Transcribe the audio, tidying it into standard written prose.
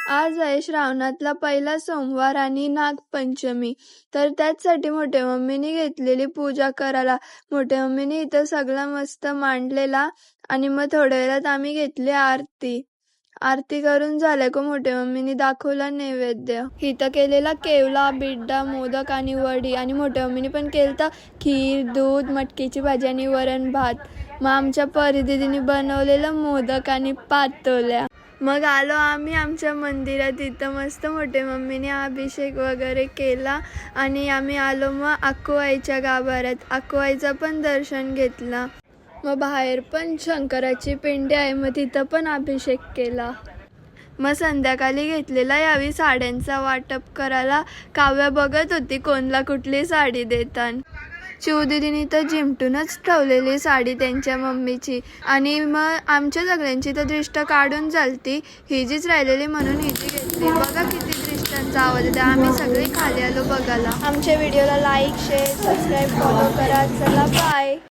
आज आहे श्रावणातला पहिला सोमवार आणि नागपंचमी. तर त्याचसाठी मोठ्या मम्मीने घेतलेली पूजा करायला. मोठ्या मम्मीने इथं सगळा मस्त मांडलेला आणि मग थोड्या वेळात आम्ही घेतली आरती. आरती करून झाल्या का मोठ्या मम्मीने दाखवला नैवेद्य. इथं केलेला केवला, बिड्डा, मोदक आणि वडी. आणि मोठ्या मम्मीने पण केलता खीर, दूध, मटकीची भाजी आणि वरण भात. मग आमच्या परिदीदीने बनवलेलं मोदक आणि पातोल्या. मग आलो आम्ही आमच्या मंदिरात. इथं मस्त मोठ्या मम्मीने अभिषेक वगैरे केला आणि आम्ही आलो मग अक्कूआईच्या गाभाऱ्यात. अक्कूआईचं पण दर्शन घेतला. मग बाहेर पण शंकराची पिंडी आहे, मग तिथं पण अभिषेक केला. मग संध्याकाळी घेतलेला यावी साड्यांचा वाटप करायला. काव्या बघत होती कोणला कुठली साडी देतात. शिवदीदीने तर जिमटूनच ठेवलेली साडी त्यांच्या मम्मीची. आणि मग आमच्या सगळ्यांची तर दृष्ट काढून चालती, ही जीच राहिलेली म्हणून ही जी घेतली. बघा किती दृष्टांचा आवाज येते. आम्ही सगळे खाली आलो बघायला. आमच्या व्हिडिओला लाईक, शेअर, सबस्क्राईब, फॉलो करा. चला बाय.